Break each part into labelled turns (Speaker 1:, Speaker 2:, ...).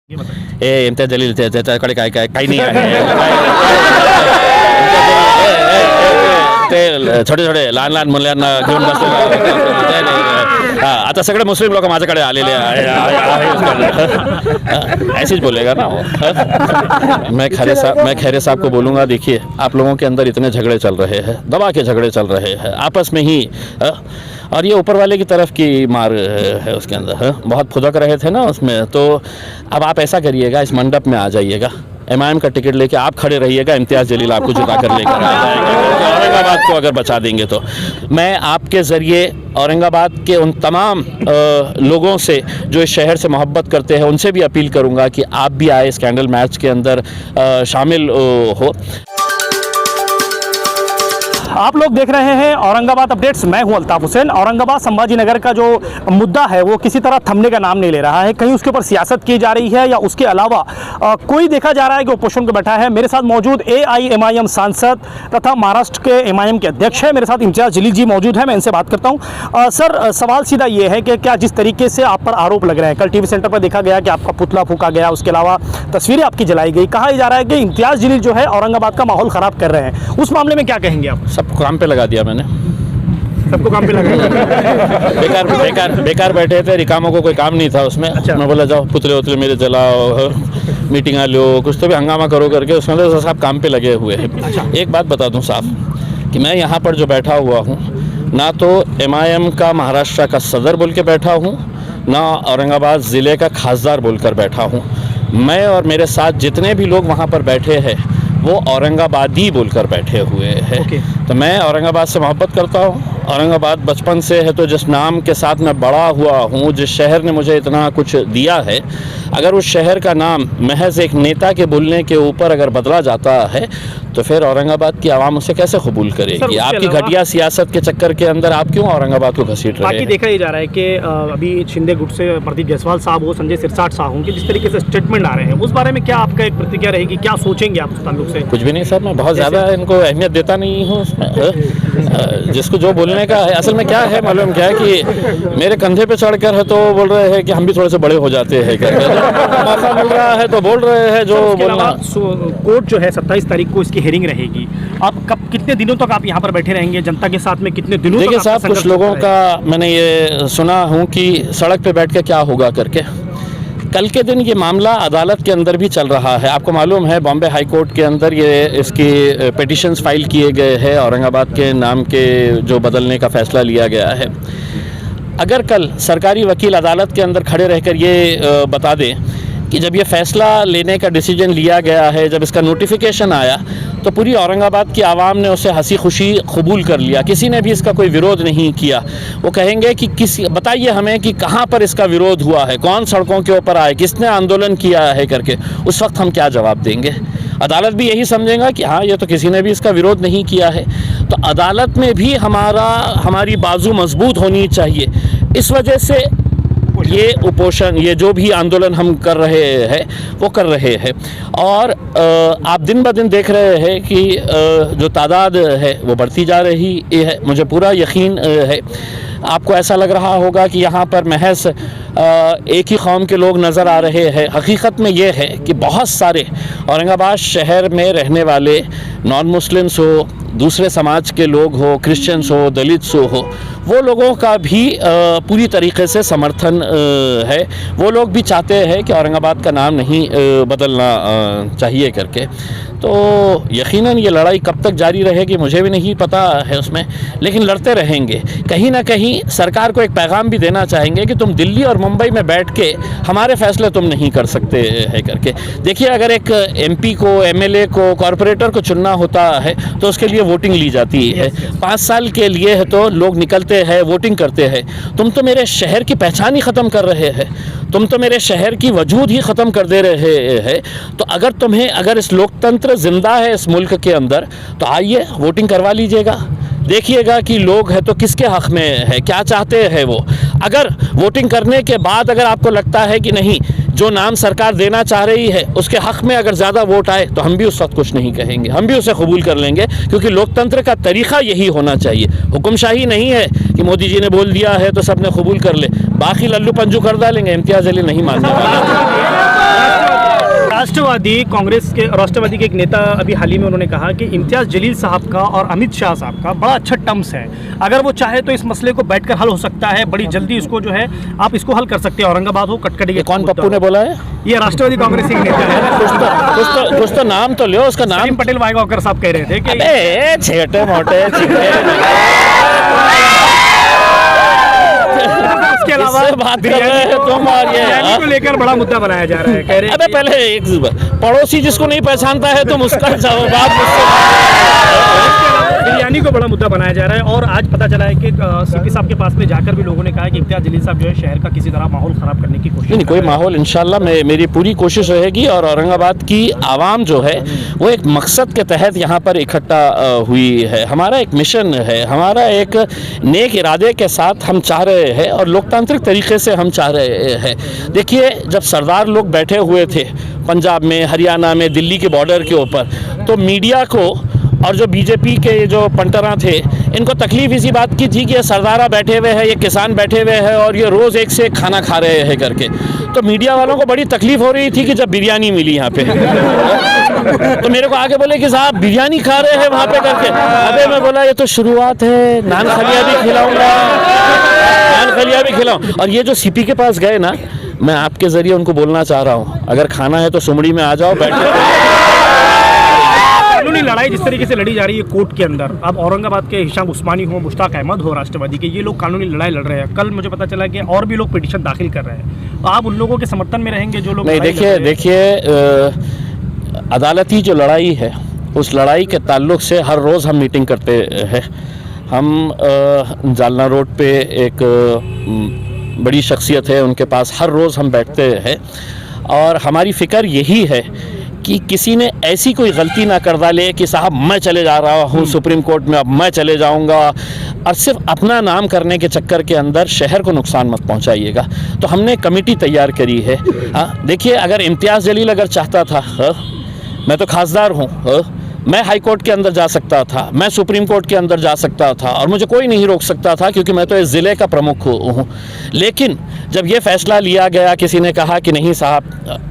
Speaker 1: इम्तियाज जलील त्याच्याकडे काय काय काही नाही आहे ते छोटे छोटे लहान लहान मुलांना घेऊन बसलेले आता सगळे मुस्लिम लोक माझ्याकडे आलेले ऐसे बोलेगा ना वो। मैं खैरे साहब को बोलूँगा, देखिए आप लोगों के अंदर इतने झगड़े चल रहे हैं, दबा के झगड़े चल रहे हैं आपस में ही, और ये ऊपर वाले की तरफ की मार है उसके अंदर। बहुत फुदक रहे थे ना उसमें, तो अब आप ऐसा करिएगा, इस मंडप में आ जाइएगा, एमआईएम का टिकट लेके आप खड़े रहिएगा, इम्तियाज जलील आपको जिता कर लेकर आ जाएगा। औरंगाबाद को अगर बचा देंगे तो मैं आपके ज़रिए औरंगाबाद के उन तमाम लोगों से जो इस शहर से मोहब्बत करते हैं उनसे भी अपील करूंगा कि आप भी आए, इस कैंडल मैच के अंदर शामिल हो।
Speaker 2: आप लोग देख रहे हैं औरंगाबाद अपडेट्स। मैं हूं अल्ताफ हुसैन। औरंगाबाद संभाजीनगर का जो मुद्दा है वो किसी तरह थमने का नाम नहीं ले रहा है, कहीं उसके ऊपर सियासत की जा रही है या उसके अलावा कोई देखा जा रहा है कि ओपोजिशन पे बैठा है। मेरे साथ मौजूद AIMIM सांसद तथा महाराष्ट्र के MIM के अध्यक्ष है, मेरे साथ इम्तियाज जलील जी मौजूद है, मैं इनसे बात करता हूँ। सर, सवाल सीधा ये है कि क्या जिस तरीके से आप पर आरोप लग रहे हैं, कल TV सेंटर पर देखा गया कि आपका पुतला फूका गया, उसके अलावा तस्वीरें आपकी जलाई गई, कहा जा रहा है कि इम्तियाज जलील जो है औरंगाबाद का माहौल ख़राब कर रहे हैं, उस मामले में क्या कहेंगे आप?
Speaker 1: सबको काम पे लगा दिया मैंने,
Speaker 2: सबको काम पे लगा
Speaker 1: बेकार बैठे थे, रिकामों को कोई काम नहीं था उसमें।
Speaker 2: अच्छा।
Speaker 1: मैं बोला जाओ पुतले उतले मेरे जलाओ, मीटिंग लो, कुछ तो भी हंगामा करो करके उसमें तो सब काम पे लगे हुए हैं।
Speaker 2: अच्छा।
Speaker 1: एक बात बता दूं साफ कि मैं यहाँ पर जो बैठा हुआ हूँ, ना तो MIM का महाराष्ट्र का सदर बोल के बैठा हूँ, ना औरंगाबाद ज़िले का खासदार बोलकर बैठा हूँ। मैं और मेरे साथ जितने भी लोग वहाँ पर बैठे हैं वो औरंगाबादी बोलकर बैठे हुए हैं। तो मैं औरंगाबाद से मोहब्बत करता हूँ, औरंगाबाद बचपन से है, तो जिस नाम के साथ मैं बड़ा हुआ हूँ, जिस शहर ने मुझे इतना कुछ दिया है, अगर उस शहर का नाम महज एक नेता के बोलने के ऊपर अगर बदला जाता है तो फिर औरंगाबाद की आवाम उसे कैसे कबूल करेगी? आपकी घटिया सियासत के चक्कर के अंदर आप क्यों औरंगाबाद को घसीट रहे हैं?
Speaker 2: बाकी देखा ही जा रहा है कि अभी शिंदे गुट से प्रदीप जायसवाल साहब हो, संजय सिरसाट साहब हों, कि जिस तरीके से स्टेटमेंट आ रहे हैं, उस बारे में क्या आपका एक प्रतिक्रिया रहेगी? क्या सोचेंगे आप उस ताल्लुक से?
Speaker 1: कुछ भी नहीं सर, मैं बहुत ज़्यादा इनको अहमियत देता नहीं हूँ उसमें। जिसको जो बोलने का है, असल में क्या है मालूम क्या है कि मेरे कंधे पे चढ़कर है तो बोल रहे हैं कि हम भी थोड़े से बड़े हो जाते हैं, मौका मिल रहा है तो बोल रहे हैं जो बोलना।
Speaker 2: कोर्ट जो है 27 तारीख को इसकी हेयरिंग रहेगी, आप कब कितने दिनों तक आप यहाँ पर बैठे रहेंगे जनता के साथ में? कितने दिनों?
Speaker 1: देखिए साहब, कुछ लोगों का मैंने ये सुना हूँ कि सड़क पे बैठ के क्या होगा करके। कल के दिन ये मामला अदालत के अंदर भी चल रहा है। आपको मालूम है बॉम्बे हाई कोर्ट के अंदर ये इसकी पिटिशंस फाइल किए गए हैं, औरंगाबाद के नाम के जो बदलने का फैसला लिया गया है। अगर कल सरकारी वकील अदालत के अंदर खड़े रहकर ये बता दें कि जब ये फ़ैसला लेने का डिसीजन लिया गया है, जब इसका नोटिफिकेशन आया तो पूरी औरंगाबाद की आवाम ने उसे हंसी खुशी कबूल कर लिया, किसी ने भी इसका कोई विरोध नहीं किया। वो कहेंगे कि बताइए हमें कि कहाँ पर इसका विरोध हुआ है, कौन सड़कों के ऊपर आए, किसने आंदोलन किया है करके, उस वक्त हम क्या जवाब देंगे? अदालत भी यही समझेगा कि हाँ, ये तो किसी ने भी इसका विरोध नहीं किया है। तो अदालत में भी हमारी बाजू मजबूत होनी चाहिए। इस वजह से ये उपोषण, ये जो भी आंदोलन हम कर रहे हैं वो कर रहे हैं। और आप दिन ब दिन देख रहे हैं कि जो तादाद है वो बढ़ती जा रही है। मुझे पूरा यकीन है, आपको ऐसा लग रहा होगा कि यहाँ पर महज एक ही कौम के लोग नज़र आ रहे हैं। हकीकत में ये है कि बहुत सारे औरंगाबाद शहर में रहने वाले नॉन मुस्लिम्स हो, दूसरे समाज के लोग हो, क्रिश्चियंस हो, दलित्स हो, वो लोगों का भी पूरी तरीके से समर्थन है। वो लोग भी चाहते हैं कि औरंगाबाद का नाम नहीं बदलना चाहिए करके। तो यकीनन ये लड़ाई कब तक जारी रहेगी मुझे भी नहीं पता है उसमें, लेकिन लड़ते रहेंगे। कहीं ना कहीं सरकार को एक पैगाम भी देना चाहेंगे कि तुम दिल्ली और मुंबई में बैठ के हमारे फैसले तुम नहीं कर सकते है करके। देखिए, अगर एक MP को, MLA को, कॉरपोरेटर को चुनना होता है तो उसके लिए वोटिंग ली जाती है। 5 साल के लिए है तो लोग निकलते हैं, वोटिंग करते हैं। तुम तो मेरे शहर की पहचान ही ख़त्म कर रहे हैं, तुम तो मेरे शहर की वजूद ही ख़त्म कर दे रहे हैं। तो अगर इस लोकतंत्र जिंदा है इस मुल्क के अंदर, तो आइए वोटिंग करवा लीजिएगा, देखिएगा कि लोग हैं तो किसके हक़ में है, क्या चाहते हैं वो। अगर वोटिंग करने के बाद अगर आपको लगता है कि नहीं, जो नाम सरकार देना चाह रही है उसके हक़ में अगर ज़्यादा वोट आए तो हम भी उस वक्त कुछ नहीं कहेंगे, हम भी उसे कबूल कर लेंगे, क्योंकि लोकतंत्र का तरीक़ा यही होना चाहिए। हुक्मशाही नहीं है कि मोदी जी ने बोल दिया है तो सब ने कबूल कर ले, बाकी लल्लू पंजू कर डालेंगे, इम्तियाज़ जलील नहीं मानने वाला।
Speaker 2: राष्ट्रवादी के एक नेता अभी हाल ही में उन्होंने कहा कि इम्तियाज़ जलील साहब का और अमित शाह साहब का बड़ा अच्छा टर्म्स है, अगर वो चाहे तो इस मसले को बैठकर हल हो सकता है, बड़ी जल्दी इसको जो है आप इसको हल कर सकते हैं, औरंगाबाद हो कटकटी के।
Speaker 1: कौन पप्पू ने बोला है?
Speaker 2: ये राष्ट्रवादी कांग्रेस के नेता है,
Speaker 1: कुछ तो नाम तो लो, उसका नाम।
Speaker 2: पटेल वाइगावकर साहब कह रहे थे कि
Speaker 1: छोटे मोटे
Speaker 2: इसके अलावा
Speaker 1: बात कर रहे हैं तुम, और ये
Speaker 2: को लेकर बड़ा मुद्दा बनाया जा रहा है, कह रहे हैं
Speaker 1: अबे पहले एक पड़ोसी जिसको नहीं पहचानता है तुम उसका जवाब
Speaker 2: बिरयानी को बड़ा मुद्दा बनाया जा रहा है। और आज पता चला है कि सीपी साहब के पास में जाकर भी लोगों ने कहा कि इम्तियाज़ जलील साहब जो है शहर का किसी तरह माहौल खराब करने की कोशिश
Speaker 1: नहीं, कोई माहौल इंशाल्लाह मेरी पूरी कोशिश रहेगी। और औरंगाबाद की आवाम जो है वो एक मकसद के तहत यहाँ पर इकट्ठा हुई है। हमारा एक मिशन है, हमारा एक नेक इरादे के साथ हम चाह रहे हैं और लोकतांत्रिक तरीके से हम चाह रहे हैं। देखिए, जब सरदार लोग बैठे हुए थे पंजाब में, हरियाणा में, दिल्ली के बॉर्डर के ऊपर, तो मीडिया को और जो बीजेपी के जो पंटरा थे इनको तकलीफ इसी बात की थी कि ये सरदारा बैठे हुए हैं, ये किसान बैठे हुए हैं और ये रोज़ एक से एक खाना खा रहे हैं करके। तो मीडिया वालों को बड़ी तकलीफ हो रही थी कि जब बिरयानी मिली यहाँ पे तो मेरे को आके बोले कि साहब बिरयानी खा रहे हैं वहाँ पे करके। अबे मैं बोला ये तो शुरुआत है, नान खलिया भी खिलाऊंगा, नान खलिया भी खिलाऊँ। और ये जो सीपी के पास गए ना, मैं आपके ज़रिए उनको बोलना चाह रहा हूँ, अगर खाना है तो सुमड़ी में आ जाओ, बैठे।
Speaker 2: कानूनी लड़ाई जिस तरीके से लड़ी जा रही है कोर्ट के अंदर, अब औरंगाबाद के हिशाम उस्मानी हो, मुश्ताक अहमद हो राष्ट्रवादी के, ये लोग कानूनी लड़ाई लड़ रहे हैं। कल मुझे पता चला कि और भी लोग पिटीशन दाखिल कर रहे हैं, तो आप उन लोगों के समर्थन में रहेंगे जो लोग?
Speaker 1: नहीं, देखिए अदालती जो लड़ाई है उस लड़ाई के ताल्लुक से हर रोज़ हम मीटिंग करते हैं। हम जालना रोड पे एक बड़ी शख्सियत है, उनके पास हर रोज़ हम बैठते हैं और हमारी फ़िक्र यही है कि किसी ने ऐसी कोई गलती ना कर डाले कि साहब मैं चले जा रहा हूँ सुप्रीम कोर्ट में, अब मैं चले जाऊँगा, और सिर्फ अपना नाम करने के चक्कर के अंदर शहर को नुकसान मत पहुँचाइएगा। तो हमने कमेटी तैयार करी है। देखिए, अगर इम्तियाज़ जलील अगर चाहता था, मैं तो खासदार हूँ, मैं हाई कोर्ट के अंदर जा सकता था, मैं सुप्रीम कोर्ट के अंदर जा सकता था और मुझे कोई नहीं रोक सकता था क्योंकि मैं तो इस ज़िले का प्रमुख हूँ। लेकिन जब ये फ़ैसला लिया गया, किसी ने कहा कि नहीं साहब,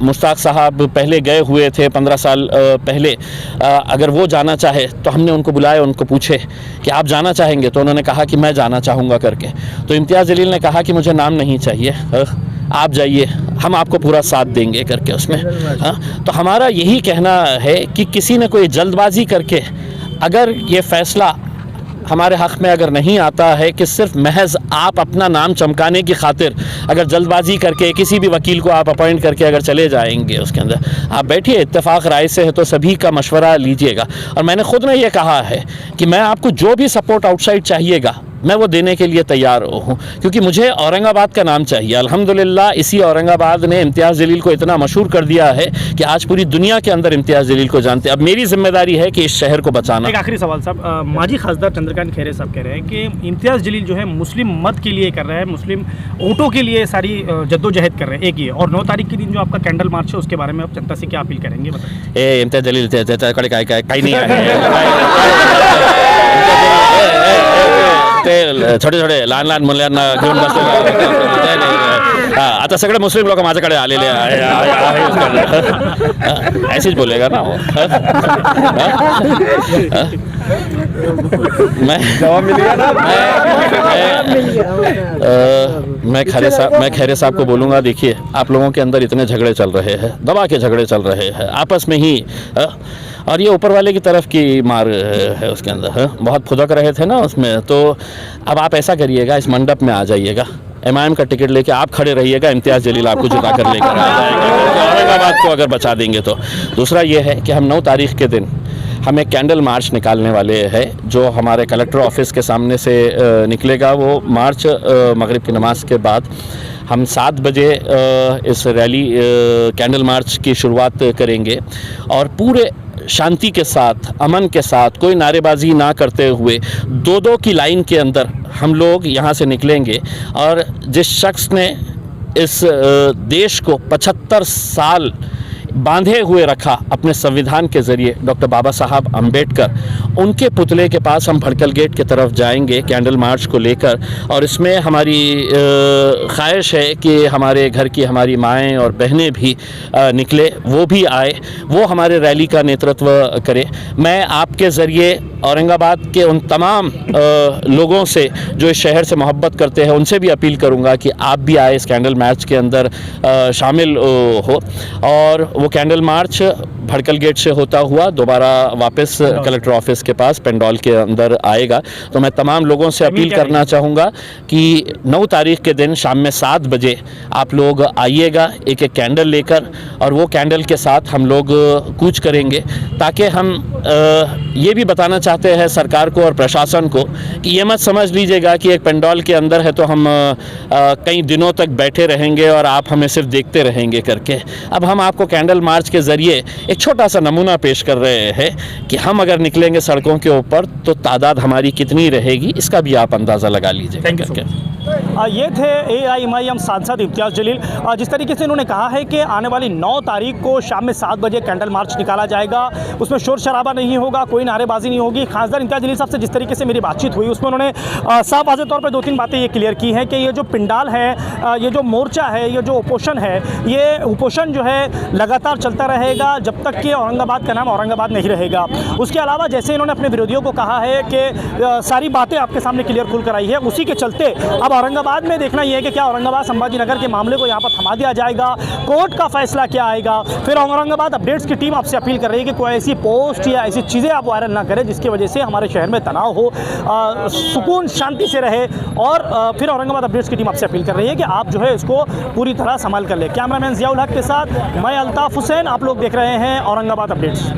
Speaker 1: मुश्ताक साहब पहले गए हुए थे 15 साल पहले, अगर वो जाना चाहे तो हमने उनको बुलाया, उनको पूछे कि आप जाना चाहेंगे, तो उन्होंने कहा कि मैं जाना चाहूँगा करके। तो इम्तियाज़ जलील ने कहा कि मुझे नाम नहीं चाहिए, आप जाइए, हम आपको पूरा साथ देंगे करके उसमें। हाँ, तो हमारा यही कहना है कि किसी ने कोई जल्दबाजी करके अगर ये फ़ैसला हमारे हक़ में अगर नहीं आता है कि सिर्फ महज आप अपना नाम चमकाने की खातिर अगर जल्दबाजी करके किसी भी वकील को आप अपॉइंट करके अगर चले जाएंगे उसके अंदर, आप बैठिए, इत्तेफाक राय से है तो सभी का मशवरा लीजिएगा। और मैंने ख़ुद ने ये कहा है कि मैं आपको जो भी सपोर्ट आउटसाइड चाहिएगा मैं वो देने के लिए तैयार हूँ, क्योंकि मुझे औरंगाबाद का नाम चाहिए। अल्हम्दुलिल्लाह इसी औरंगाबाद ने इम्तियाज़ जलील को इतना मशहूर कर दिया है कि आज पूरी दुनिया के अंदर इम्तियाज़ जलील को जानते हैं। अब मेरी जिम्मेदारी है कि इस शहर को बचाना।
Speaker 2: एक आखिरी सवाल साहब, माजी खासदार चंद्रकांत खैरे साहब कह रहे हैं कि इम्तियाज़ जलील जो है मुस्लिम मत के लिए कर रहा है, मुस्लिम वोटों के लिए सारी जद्दोजहद कर रहे हैं, एक ये। और 9 तारीख के दिन जो आपका कैंडल मार्च है उसके बारे में आप जनता से क्या अपील करेंगे, बताइए।
Speaker 1: इम्तियाज़ जलील छोटे छोटे लहान लहान मुलांना घेऊन बसलेला, आता सगळे मुस्लिम लोक माझ्याकडे आलेले ऐसेच बोलेगा ना वो। मैं खैरे साहब को बोलूँगा, देखिए आप लोगों के अंदर इतने झगड़े चल रहे हैं, दबा के झगड़े चल रहे हैं आपस में ही, और ये ऊपर वाले की तरफ की मार है उसके अंदर, बहुत फुदक रहे थे ना उसमें। तो अब आप ऐसा करिएगा, इस मंडप में आ जाइएगा, एमआईएम का टिकट लेके आप खड़े रहिएगा, इम्तियाज़ जलील आपको जिता कर लेकर आ जाएगा, औरंगाबाद को अगर बचा देंगे तो। दूसरा ये है कि हम 9 तारीख के दिन हम एक कैंडल मार्च निकालने वाले हैं, जो हमारे कलेक्टर ऑफिस के सामने से निकलेगा। वो मार्च मगरिब की नमाज के बाद हम 7 बजे इस रैली कैंडल मार्च की शुरुआत करेंगे और पूरे शांति के साथ, अमन के साथ, कोई नारेबाजी ना करते हुए 2-2 की लाइन के अंदर हम लोग यहाँ से निकलेंगे। और जिस शख्स ने इस देश को 75 साल बांधे हुए रखा अपने संविधान के ज़रिए डॉक्टर बाबा साहब अम्बेडकर, उनके पुतले के पास हम भड़कल गेट की तरफ जाएंगे कैंडल मार्च को लेकर। और इसमें हमारी ख्वाहिश है कि हमारे घर की हमारी माएँ और बहनें भी निकले, वो भी आए, वो हमारे रैली का नेतृत्व करे। मैं आपके ज़रिए औरंगाबाद के उन तमाम लोगों से जो इस शहर से मोहब्बत करते हैं उनसे भी अपील करूंगा कि आप भी आए इस कैंडल मार्च के अंदर शामिल हो। और वो कैंडल मार्च भड़कल गेट से होता हुआ दोबारा वापस कलेक्टर ऑफिस के पास पेंडॉल के अंदर आएगा। तो मैं तमाम लोगों से अपील करना चाहूँगा कि 9 तारीख के दिन शाम में 7 बजे आप लोग आइएगा एक एक कैंडल लेकर, और वो कैंडल के साथ हम लोग कूच करेंगे, ताकि हम ये भी बताना चाहते हैं सरकार को और प्रशासन को कि ये मत समझ लीजिएगा कि एक पेंडॉल के अंदर है तो हम कई दिनों तक बैठे रहेंगे और आप हमें सिर्फ देखते रहेंगे करके। अब हम आपको कैंडल मार्च के ज़रिए एक छोटा सा नमूना पेश कर रहे हैं कि हम अगर निकलेंगे सड़कों के ऊपर तो तादाद हमारी कितनी रहेगी, इसका भी आप अंदाज़ा लगा लीजिए।
Speaker 2: Thank you. ये थे AIMIM सांसद इम्तियाज़ जलील। जिस तरीके से इन्होंने कहा है कि आने वाली 9 तारीख को शाम में 7 बजे कैंडल मार्च निकाला जाएगा, उसमें शोर शराबा नहीं होगा, कोई नारेबाजी नहीं होगी। खासदार इम्तियाज़ जलील साहब से जिस तरीके से मेरी बातचीत हुई उसमें उन्होंने साफ वाज़ेह तौर पर 2-3 बातें ये क्लियर की हैं कि ये जो पिंडाल है, ये जो मोर्चा है, ये जो उपोषण है, ये उपोषण जो है लगातार चलता रहेगा जब तक कि औरंगाबाद का नाम औरंगाबाद नहीं रहेगा। उसके अलावा जैसे इन्होंने अपने विरोधियों को कहा है कि सारी बातें आपके सामने क्लियर खुल कर आई है, उसी के चलते अब औरंगाबाद में देखना यह है कि क्या औरंगाबाद संभाजी नगर के मामले को यहाँ पर थमा दिया जाएगा, कोर्ट का फैसला क्या आएगा। फिर औरंगाबाद अपडेट्स की टीम आपसे अपील कर रही है कि कोई ऐसी पोस्ट या ऐसी चीज़ें आप वायरल ना करें जिसकी वजह से हमारे शहर में तनाव हो, सुकून शांति से रहे। और फिर औरंगाबाद अपडेट्स की टीम आपसे अपील कर रही है कि आप जो है इसको पूरी तरह संभाल कर ले। कैमरामैन जियाउल हक के साथ मैं अल्ताफ हुसैन, आप लोग देख रहे हैं औरंगाबाद अपडेट्स।